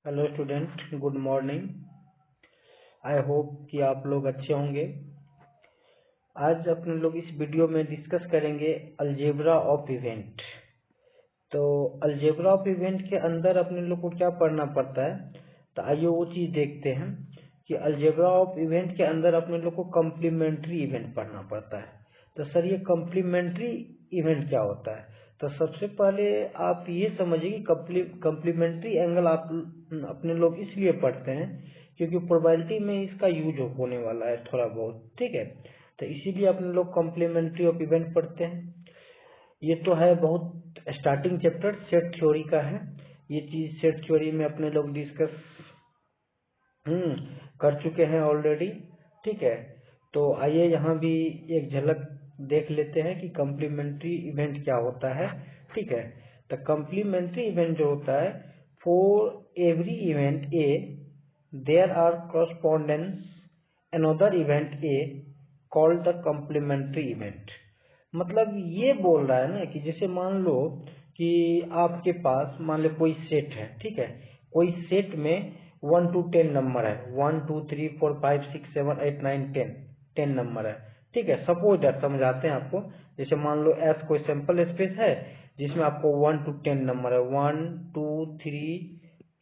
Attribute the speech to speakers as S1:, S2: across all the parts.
S1: Hello student, good morning. I hope कि आप लोग अच्छे होंगे। आज अपने लोग इस वीडियो में डिस्कस करेंगे अलजेब्रा ऑफ इवेंट। तो अलजेब्रा ऑफ इवेंट के अंदर अपने लोग को क्या पढ़ना पड़ता है, तो आइए वो चीज़ देखते हैं कि अलजेब्रा ऑफ इवेंट के अंदर अपने लोग को कम्प्लीमेंट्री इवेंट पढ़ना पड़ता है। तो सर ये कम्प्लीमेंट्री इवेंट क्या होता है? तो सबसे पहले आप ये समझिए कि कम्प्लीमेंट्री एंगल आप अपने लोग इसलिए पढ़ते हैं क्योंकि प्रोबेबिलिटी में इसका यूज होने वाला है थोड़ा बहुत, ठीक है। तो इसीलिए अपने लोग कम्प्लीमेंट्री ऑफ इवेंट पढ़ते हैं। ये तो है बहुत स्टार्टिंग चैप्टर सेट थ्योरी का है। ये चीज सेट थ्योरी में अपने लोग डिस्कस कर चुके हैं ऑलरेडी, ठीक है। तो आइए यहाँ भी एक झलक देख लेते हैं कि कम्प्लीमेंट्री इवेंट क्या होता है, ठीक है। तो कम्प्लीमेंट्री इवेंट जो होता है, for every event A there are correspondence another event A called the complementary event। मतलब ये बोल रहा है ना कि जैसे मान लो कि आपके पास मान लो कोई सेट है, ठीक है। कोई सेट में 1 to 10 नंबर है, 1 2 3 4 5 6 7 8 9 10 नंबर है, ठीक है। सपोज दैट समझाते हैं आपको। जैसे मान लो एस कोई सैंपल स्पेस है जिसमें आपको 1 to 10 नंबर है, 1 2 3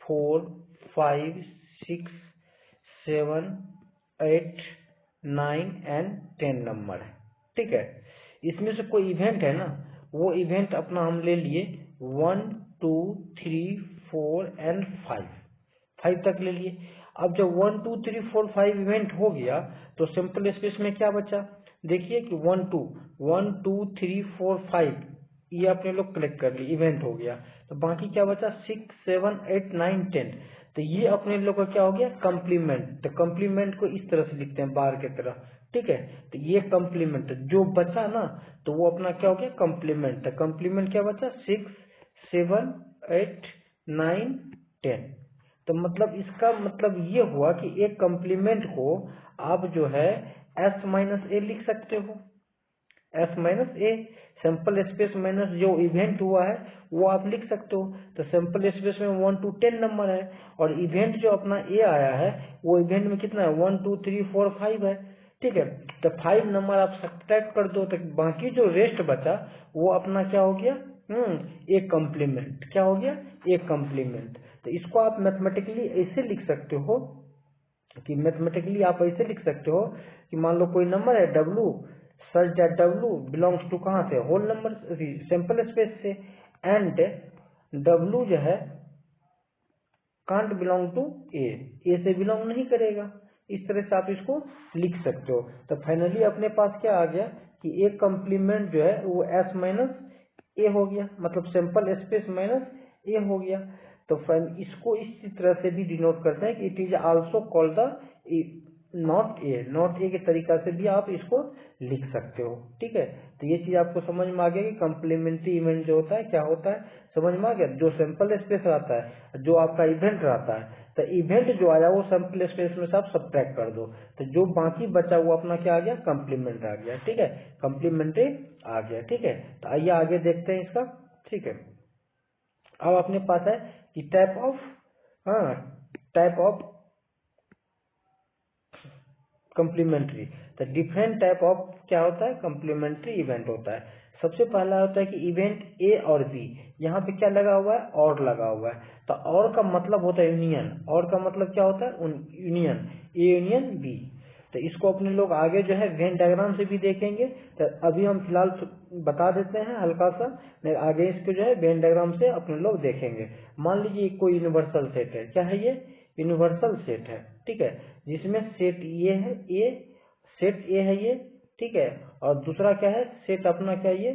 S1: 4 5 6 7 8 9 एंड 10 नंबर है, ठीक है। इसमें से कोई इवेंट है ना, वो इवेंट अपना हम ले लिए 1 2 3 4 एंड 5 तक ले लिए। अब जब 1 2 3 4 5 इवेंट हो गया तो सिंपल स्पेस में क्या बचा? देखिए कि 1 2 3 4 5 ये अपने लोग कलेक्ट कर लिए, इवेंट हो गया। तो बाकी क्या बचा? 6 7 8 9 10। तो ये अपने लोग का क्या हो गया? कम्प्लीमेंट। तो कम्प्लीमेंट को इस तरह से लिखते हैं बार की तरह, ठीक है। तो ये कम्प्लीमेंट जो बचा ना, तो वो अपना क्या हो गया? कम्प्लीमेंट। तो कम्प्लीमेंट क्या बचा? 6 7 8 9 10। तो मतलब इसका मतलब ये हुआ कि एक कम्प्लीमेंट को आप जो है s माइनस ए लिख सकते हो। S minus a sample space minus जो इवेंट हुआ है वो आप लिख सकते हो। तो सैंपल स्पेस में 1 to 10 नंबर है और इवेंट जो अपना ए आया है वो इवेंट में कितना है? 1 2 3 4 5 है, ठीक है। तो 5 नंबर आप सब्ट्रैक्ट कर दो तो बाकी जो रेस्ट बचा वो अपना क्या हो गया? एक कम्प्लीमेंट। क्या हो गया? एक कम्प्लीमेंट। तो इसको आप मैथमेटिकली ऐसे लिख सकते हो कि मैथमेटिकली आप ऐसे लिख सकते हो कि मान लो कोई नंबर है W, such that W belongs to कहाँ से? होल नंबर सैंपल स्पेस से। एंड W जो है कांट बिलोंग टू ए से बिलोंग नहीं करेगा। इस तरह से आप इसको लिख सकते हो। तो फाइनली अपने पास क्या आ गया कि एक कम्प्लीमेंट जो है वो S माइनस ए हो गया, मतलब सैंपल स्पेस माइनस ए हो गया। तो फ्रेंड इसको इस तरह से भी डिनोट करते हैं कि it is also called the not a के तरीका से भी आप इसको लिख सकते हो, ठीक है। तो ये चीज आपको समझ में आ गया कि कम्प्लीमेंट्री इवेंट जो होता है क्या होता है, समझ में आ गया। जो सैंपल स्पेस रहता है, जो आपका इवेंट रहता है, तो इवेंट जो आया वो सैंपल स्पेस में से आप सब्ट्रैक्ट कर दो, तो जो बाकी बचा वो अपना क्या आ गया? कम्प्लीमेंट आ गया, ठीक है। कम्प्लीमेंट्री आ गया, ठीक है। तो आइए आगे देखते हैं इसका, ठीक है। अब अपने पास है कि टाइप ऑफ कम्प्लीमेंट्री। तो डिफरेंट टाइप ऑफ क्या होता है? कम्प्लीमेंट्री इवेंट होता है। सबसे पहला होता है कि इवेंट ए और बी, यहाँ पे क्या लगा हुआ है? और लगा हुआ है। तो और का मतलब होता है यूनियन। और का मतलब क्या होता है? Union, A union B. तो इसको अपने लोग आगे जो है वेन डायग्राम से भी देखेंगे। तो अभी हम फिलहाल बता देते हैं हल्का सा, नहीं आगे इसको जो है वेन डायग्राम से अपने लोग देखेंगे। मान लीजिए कोई यूनिवर्सल सेट है, क्या है ये? यूनिवर्सल सेट है, ठीक है। जिसमें सेट ये है ए, सेट ए है ये, ठीक है। और दूसरा क्या है? सेट अपना क्या है? ये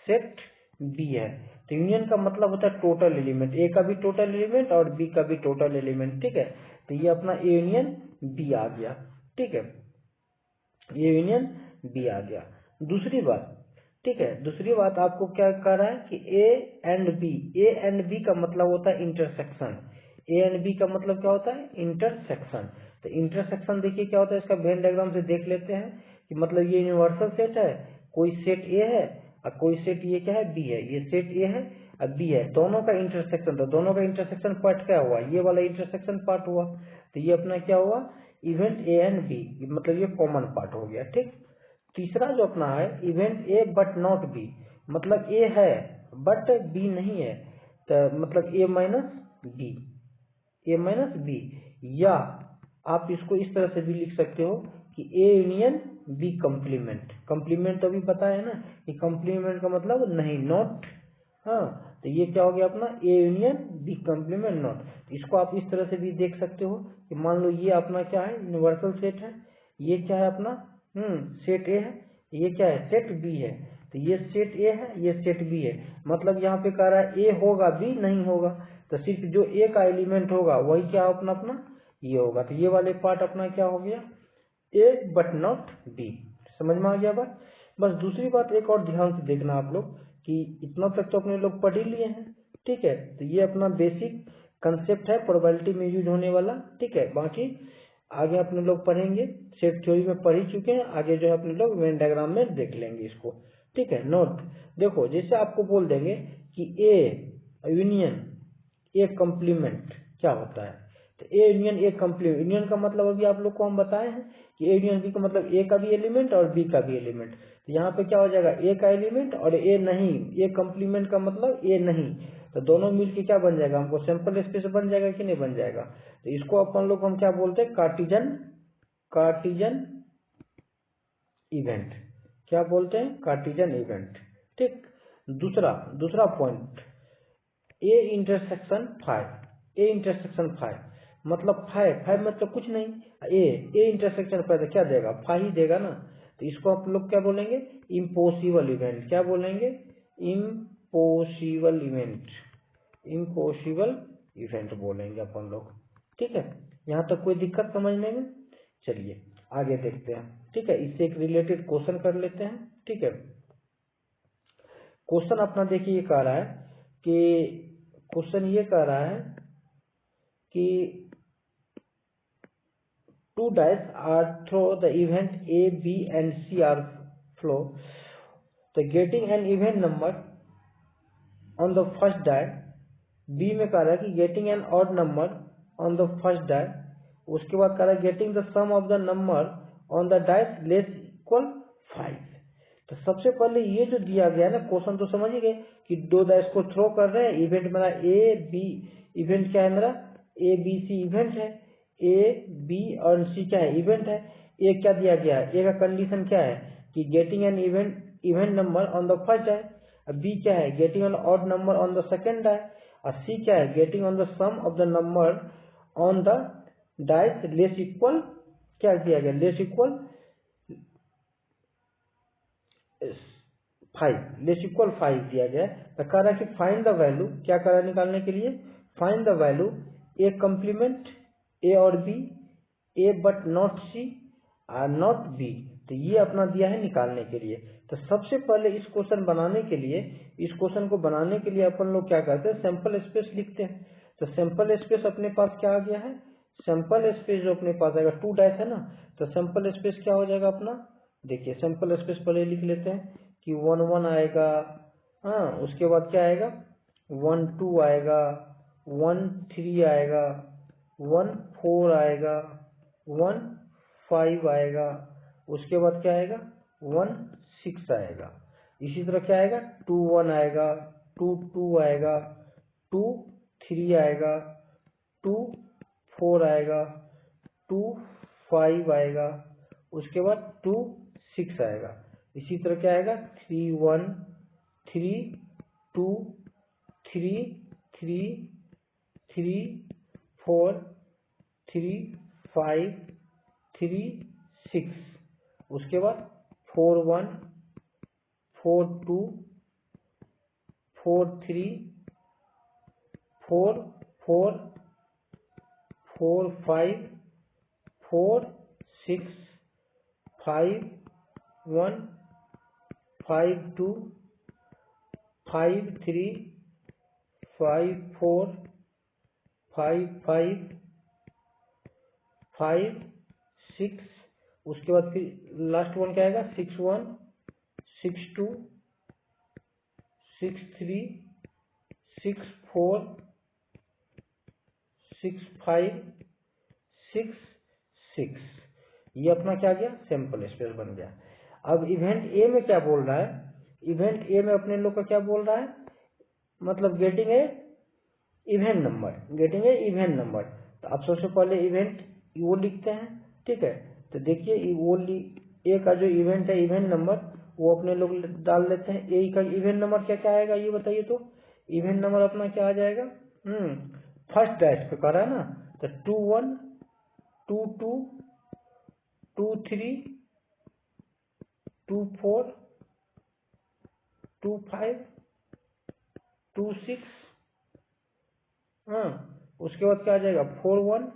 S1: सेट बी है। तो यूनियन का मतलब होता है टोटल एलिमेंट, ए का भी टोटल एलिमेंट और बी का भी टोटल एलिमेंट, ठीक है। तो ये अपना ए यूनियन बी आ गया, ठीक है। ये यूनियन बी आ गया। दूसरी बात, ठीक है, दूसरी बात आपको क्या कह रहा है कि A and B, A and B का मतलब होता है इंटरसेक्शन। ए एंड बी का मतलब क्या होता है? इंटरसेक्शन। तो इंटरसेक्शन देखिए क्या होता है, इसका वेन डायग्राम से देख लेते हैं कि मतलब ये यूनिवर्सल सेट है, कोई सेट ए है और कोई सेट ये क्या है? बी है। ये सेट ए है और बी है, दोनों का इंटरसेक्शन, तो दोनों का इंटरसेक्शन पार्ट क्या हुआ, ये वाला इंटरसेक्शन पार्ट हुआ। तो ये अपना क्या हुआ, इवेंट ए एंड बी, मतलब ये कॉमन पार्ट हो गया। ठीक, तीसरा जो अपना है event A but not B, मतलब ए है बट बी नहीं है, तो मतलब ए माइनस बी, ए माइनस बी, या आप इसको इस तरह से भी लिख सकते हो कि A union B complement. Complement तो अभी पता है ना कि कंप्लीमेंट का मतलब नहीं, नॉट। हाँ, तो ये क्या हो गया अपना A union B complement not. इसको आप इस तरह से भी देख सकते हो कि मान लो ये अपना क्या है, यूनिवर्सल सेट है, ये क्या है अपना सेट ए है, ये क्या है सेट बी है। तो ये सेट ए है, ये सेट बी है, मतलब यहाँ पे कह रहा है ए होगा बी नहीं होगा, तो सिर्फ जो ए का एलिमेंट होगा वही क्या अपना अपना ये होगा। तो ये वाले पार्ट अपना क्या हो गया, ए बट नॉट बी। समझ में आ गया बात। बस दूसरी बात एक और ध्यान से देखना आप लोग कि इतना तक तो अपने लोग पढ़ ही लिए हैं। ठीक है, तो ये अपना बेसिक कंसेप्ट है प्रोबेबिलिटी में यूज होने वाला। ठीक है, बाकी आगे अपने लोग पढ़ेंगे, सेट थ्योरी में पढ़ ही चुके हैं, आगे जो है अपने लोग वेन डायग्राम में देख लेंगे इसको। ठीक है, नोट देखो, जैसे आपको बोल देंगे कि ए यूनियन ए कंप्लीमेंट क्या होता है, तो A union A complement, union का मतलब अभी आप लोग को हम बताए हैं कि ए यूनियन बी का मतलब ए का भी एलिमेंट और बी का भी एलिमेंट। तो यहाँ पे क्या हो जाएगा, ए का एलिमेंट और ए नहीं, ए कंप्लीमेंट का मतलब ए नहीं, तो दोनों मिलके क्या बन जाएगा, हमको सैंपल स्पेस बन जाएगा कि नहीं बन जाएगा। तो इसको अपन लोग हम क्या बोलते हैं, कार्टिजन इवेंट, क्या बोलते हैं, कार्टिजन इवेंट। ठीक, दूसरा point, A intersection phi, A intersection phi मतलब फाइव मतलब कुछ नहीं, ए इंटरसेक्शन फाइव क्या देगा, फाइव ही देगा ना। तो इसको आप लोग क्या बोलेंगे, इम्पॉसिबल इवेंट, क्या बोलेंगे, इम्पॉसिबल इवेंट, इम्पॉसिबल इवेंट बोलेंगे अपन लोग। ठीक है, यहाँ तक कोई दिक्कत समझने में। चलिए आगे देखते हैं। ठीक है, इससे एक रिलेटेड क्वेश्चन कर लेते हैं। ठीक है, क्वेश्चन अपना देखिए ये कह रहा है कि क्वेश्चन ये कह रहा है कि two dice are throw the event A, B and C are flow. The getting an even number on the first die. B में कह रहा है कि getting an odd number on the first die. उसके बाद कह रहा है getting the sum of the number on the dice less equal 5. तो सबसे पहले ये जो दिया गया है ना क्वेश्चन, तो समझ गए कि दो डाइस को थ्रो कर रहे हैं, इवेंट मेरा ए बी, इवेंट क्या है मेरा ए बी सी इवेंट है, ए बी और सी क्या है इवेंट है। ए क्या दिया गया है, ए का कंडीशन क्या है कि getting an even number on the first die, B क्या है getting an odd number on the second die, और सी क्या है getting on the sum of the number on the dice less equal, क्या दिया गया लेस इक्वल 5, लेस इक्वल 5 दिया गया है। तो कह रहा है कि फाइंड द वैल्यू, क्या कह रहा है निकालने के लिए, find the value a complement a और B, A but not c और नॉट बी। तो ये अपना दिया है निकालने के लिए। तो सबसे पहले इस क्वेश्चन बनाने के लिए, इस क्वेश्चन को बनाने के लिए अपन लोग क्या करते हैं, सैंपल स्पेस लिखते हैं। तो सैंपल स्पेस अपने पास क्या आ गया है, सैंपल स्पेस जो अपने पास आएगा, टू डाइस है ना, तो सैंपल स्पेस क्या हो जाएगा अपना, देखिए सैंपल स्पेस पहले लिख लेते हैं कि 1 1 आएगा, हाँ उसके बाद क्या आएगा 1 2 आएगा, 1 3 आएगा, 1 4 आएगा, 1 5 आएगा, उसके बाद क्या आएगा 1 6 आएगा। इसी तरह क्या आएगा 2 1 आएगा, 2 2 आएगा, 2 3 आएगा, 2 4 आएगा, 2 5 आएगा, उसके बाद 2 6 आएगा। इसी तरह क्या आएगा 3 1 3 2 3 3 3 4 3 5 3 6, उसके बाद 4 1 4 2 4 3 4 4 4 5 4 6 5 1 5 2 5 3 5 4 5 5 5 6, उसके बाद फिर लास्ट वन क्या आएगा 6 1 6 2 6 3 6 4 6 5 6 6, ये अपना क्या गया, सैंपल स्पेस बन गया। अब इवेंट ए में क्या बोल रहा है, इवेंट ए में अपने लोग का क्या बोल रहा है, मतलब getting a event number, getting a event number. तो अब सबसे पहले इवेंट वो लिखते हैं, ठीक है। तो देखिए वो ए का जो इवेंट है इवेंट नंबर वो अपने लोग डाल लेते हैं। ए का इवेंट नंबर क्या क्या आएगा ये बताइए, तो इवेंट नंबर अपना क्या आ जाएगा, फर्स्ट डैश पे कर रहा है ना, तो 2 1 2 2 2 3 2 4 2 5 2 6, उसके बाद क्या आ जाएगा 4 1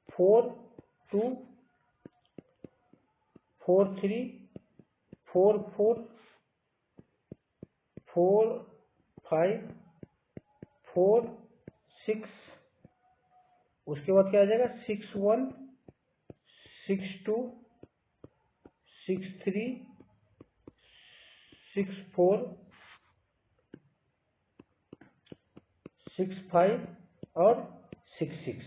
S1: 4 2 4 3 4 4 4 5 4 6, उसके बाद क्या आ जाएगा 6 1 6 2 6 3 6 4 6 5 और 6 6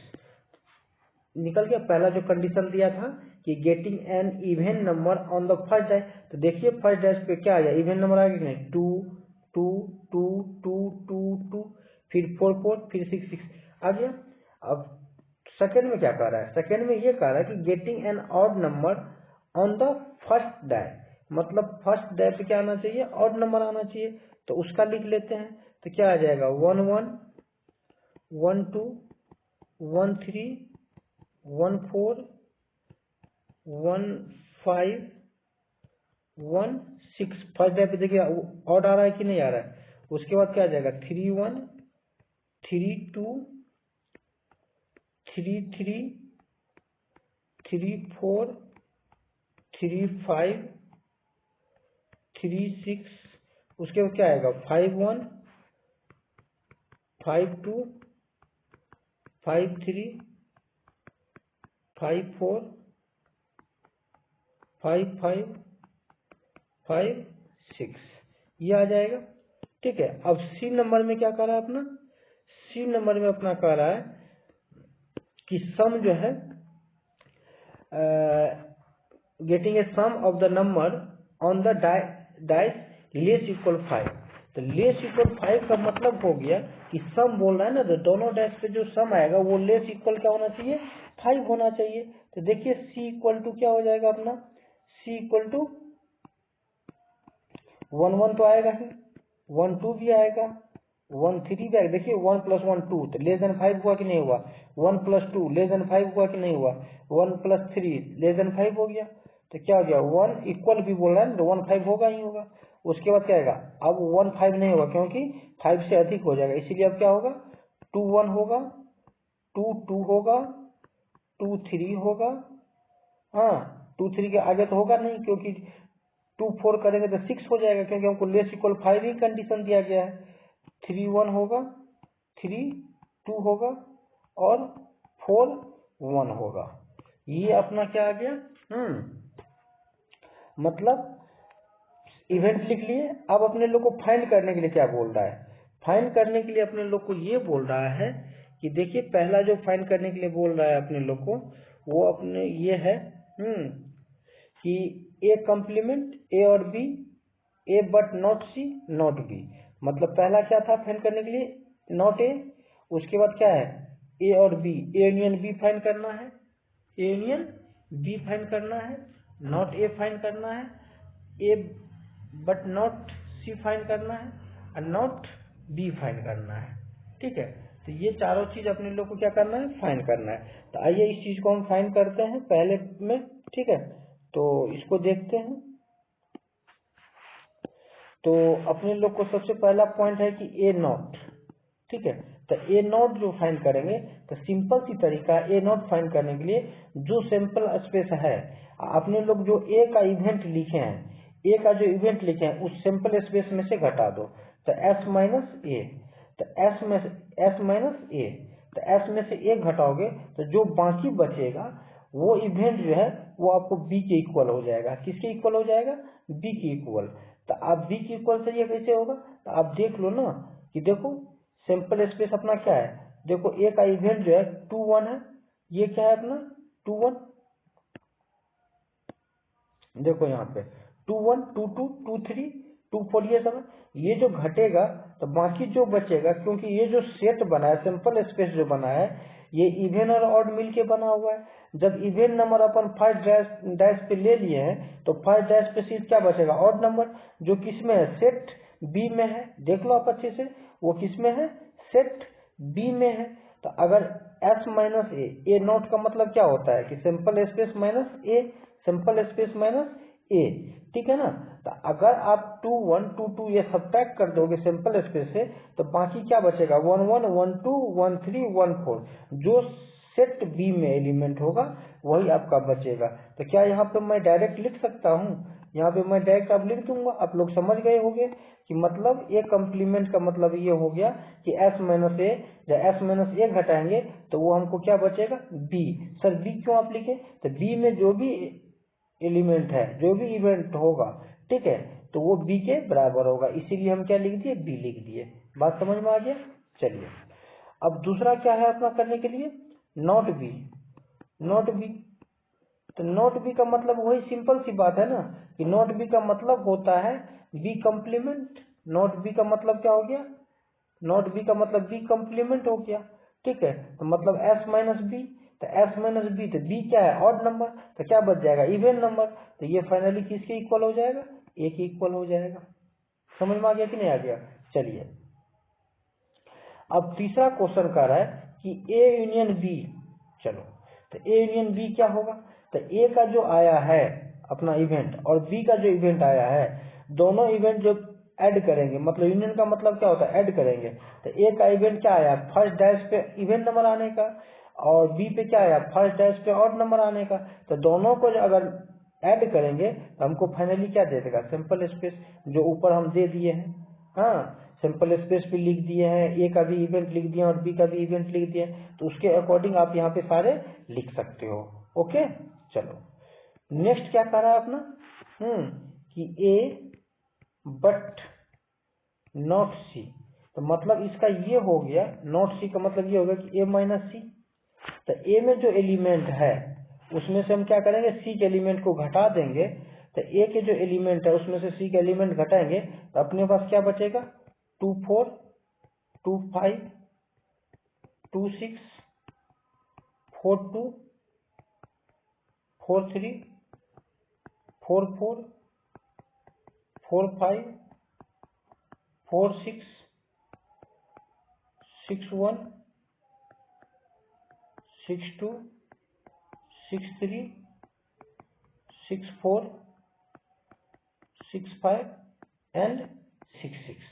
S1: निकल गया। पहला जो कंडीशन दिया था कि getting an even number on the first dash, तो देखिए फर्स्ट डैश पे क्या आ गया, इवेंट नंबर आ गया कि नहीं, 2 2 2 2 2 2, फिर 4 4, फिर 6 6 आ गया। अब सेकंड में क्या कह रहा है, सेकंड में ये कह रहा है कि getting an odd number on the first dash, मतलब फर्स्ट डैश पे क्या आना चाहिए, ऑड नंबर आना चाहिए। तो उसका लिख लेते हैं, तो क्या आ जाएगा 1 1 1 2 1 3 1 4 1 5 1 6, फर्स्ट डे पे देखिए ऑड आ रहा है कि नहीं आ रहा है। उसके बाद क्या आ जाएगा 3 1 3 2 3 3 3 4 3 5 3 6, उसके बाद क्या आएगा 5 1 5 2 5 3 5 4 5 5 5 6, ये आ जाएगा, ठीक है। अब सी नंबर में क्या कर रहा है अपना, सी नंबर में अपना कह रहा है कि सम जो है getting a sum of the number on the dice less equal 5। तो लेस इक्वल 5 का मतलब हो गया कि सम बोल रहा है ना, तो दोनों डैश पे जो सम आएगा वो लेस इक्वल क्या होना चाहिए, 5 होना चाहिए। तो देखिए सी इक्वल टू क्या हो जाएगा अपना, सी इक्वल टू 1 1 तो आएगा ही, 1 2 भी आएगा, 1 3 भी आएगा। देखिए 1 + 1 2, तो लेस देन 5 हुआ कि नहीं हुआ, 1 + 2 लेस देन 5 हुआ कि नहीं हुआ, 1 + 3 लेस देन 5 हो गया। तो क्या हो गया 1 इक्वल भी बोल रहा है, तो 1 5 होगा ही होगा। उसके बाद क्या आएगा, अब 1 5 नहीं होगा क्योंकि 5 से अधिक हो जाएगा, इसीलिए अब क्या होगा 2 1 होगा, 2 2 होगा, 2 3 होगा, 2 3 के आगे तो होगा नहीं क्योंकि 2 4 करेंगे तो 6 हो जाएगा क्योंकि हमको लेस इक्वल 5 ही कंडीशन दिया गया है। 3 1 होगा, 3 2 होगा और 4 1 होगा। ये अपना क्या आ गया, मतलब इवेंट लिख लिए। अब अपने लोग को फाइंड करने के लिए क्या बोल रहा है, फाइंड करने के लिए अपने लोग को ये बोल रहा है कि देखिए पहला जो फाइंड करने के लिए बोल रहा है अपने लोग को वो अपने ये है कि ए कॉम्प्लीमेंट ए और B, A but not C not B. मतलब पहला क्या था फाइंड करने के लिए, नॉट ए, उसके बाद क्या है ए और B, A union B find करना है, ए यूनियन बी फाइंड करना है, नॉट ए फाइंड करना है, ए बट नॉट सी फाइंड करना है और नॉट बी फाइंड करना है, ठीक है। तो ये चारों चीज अपने लोग को क्या करना है, फाइंड करना है। तो आइए इस चीज को हम फाइंड करते हैं पहले में, ठीक है। तो इसको देखते हैं। तो अपने लोग को सबसे पहला पॉइंट है कि ए नॉट, ठीक है। तो ए नॉट जो फाइंड करेंगे तो सिंपल सी तरीका ए नॉट फाइंड करने के लिए जो सैंपल स्पेस है अपने लोग जो ए का इवेंट लिखे हैं, ए का जो इवेंट लिखे हैं उस सैंपल स्पेस में से घटा दो। तो एस माइनस ए, तो एस माइनस ए, तो एस में से ए घटाओगे तो जो बाकी बचेगा वो इवेंट जो है वो आपको बी के इक्वल हो जाएगा। किसके इक्वल हो जाएगा, बी के इक्वल। तो आप बी के इक्वल से ये कैसे होगा, तो आप देख लो ना कि देखो सैंपल स्पेस अपना क्या है, देखो ए का इवेंट जो है 2 1 है, ये क्या है अपना 2 1, देखो यहाँ पे 2 1 2 2 2 3 2 4 ये सब, ये जो घटेगा तो बाकी जो बचेगा, क्योंकि ये जो सेट बना है सैंपल स्पेस जो बना है ये इवेन और ऑड मिलके बना हुआ है। जब इवेन नंबर अपन फर्स्ट डैश पे ले लिए हैं तो फर्स्ट डैश पे सीट क्या बचेगा, ऑड नंबर, जो किसमें है, सेट बी में है। देख लो आप अच्छे से, वो किसमें है, सेट बी में है। तो अगर एस माइनस ए नोट का मतलब क्या होता है कि सिंपल स्पेस माइनस ए, सिंपल स्पेस माइनस ए, ठीक है ना। तो अगर आप 2 1 2 2 ये सब्ट्रैक्ट कर दोगे सिंपल स्पेस से तो बाकी क्या बचेगा, 1 1 1 2 1 3 1 4, जो सेट बी में एलिमेंट होगा वही आपका बचेगा। तो क्या यहाँ पे मैं डायरेक्ट लिख सकता हूँ, यहाँ पे मैं डायरेक्ट अब लिख दूंगा, आप लोग समझ गए होंगे कि मतलब ए कम्प्लीमेंट का मतलब ये हो गया कि एस माइनस ए, जब एस माइनस ए घटाएंगे तो वो हमको क्या बचेगा, बी। सर बी क्यों आप लिखे, तो बी में जो भी एलिमेंट है, जो भी इवेंट होगा, ठीक है, तो वो बी के बराबर होगा, इसीलिए हम क्या लिख दिए, बी लिख दिए। बात समझ में आ गया। चलिए अब दूसरा क्या है अपना करने के लिए, नॉट बी। नॉट बी, तो नॉट बी का मतलब वही सिंपल सी बात है ना कि नॉट बी का मतलब होता है बी कम्प्लीमेंट। नॉट बी का मतलब क्या हो गया, नॉट बी का मतलब बी कम्प्लीमेंट हो गया, ठीक है। तो मतलब एस माइनस बी, तो एस माइनस बी, तो बी क्या है, ऑड नंबर, तो क्या बच जाएगा, इवन नंबर। तो ये फाइनली किसके इक्वल हो जाएगा, ए के इक्वल हो जाएगा। समझ में आ गया कि नहीं आ गया। चलिए अब तीसरा क्वेश्चन कर रहा है कि ए यूनियन बी। चलो तो ए यूनियन बी क्या होगा, तो ए का जो आया है अपना इवेंट और बी का जो इवेंट आया है, दोनों इवेंट जो ऐड करेंगे, मतलब यूनियन का मतलब क्या होता है, ऐड करेंगे। तो ए का इवेंट क्या आया, फर्स्ट डैश पे इवेंट नंबर आने का, और बी पे क्या आया, फर्स्ट डैश पे ऑड नंबर आने का। तो दोनों को अगर ऐड करेंगे तो हमको फाइनली क्या दे देगा, सिंपल स्पेस, जो ऊपर हम दे दिए हैं। हाँ, सिंपल स्पेस भी लिख दिए हैं, ए का भी इवेंट लिख दिया और बी का भी इवेंट लिख दिया, तो उसके अकॉर्डिंग आप यहाँ पे सारे लिख सकते हो। ओके चलो नेक्स्ट क्या कर रहा है अपना, कि ए बट नॉट सी। तो मतलब इसका ये हो गया, नॉट सी का मतलब ये होगा कि ए माइनस सी। तो ए में जो एलिमेंट है उसमें से हम क्या करेंगे, सी के एलिमेंट को घटा देंगे। तो ए के जो एलिमेंट है उसमें से सी के एलिमेंट घटाएंगे तो अपने पास क्या बचेगा, 2 4 2 5 2 6 4 2 4 3 4 4 4 5 4 6 6 1 6 2 6 3 6 4 6 5 एंड 6 6।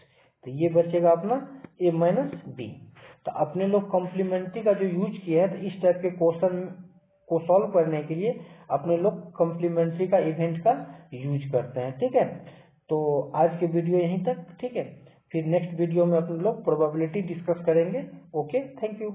S1: तो ये बचेगा अपना ए माइनस बी। तो अपने लोग कॉम्प्लीमेंट्री का जो यूज किया है, तो इस टाइप के क्वेश्चन को सॉल्व करने के लिए अपने लोग कॉम्प्लीमेंट्री का इवेंट का यूज करते हैं, ठीक है। तो आज के वीडियो यहीं तक, ठीक है। फिर नेक्स्ट वीडियो में अपने लोग प्रोबेबिलिटी डिस्कस करेंगे। Okay, thank you.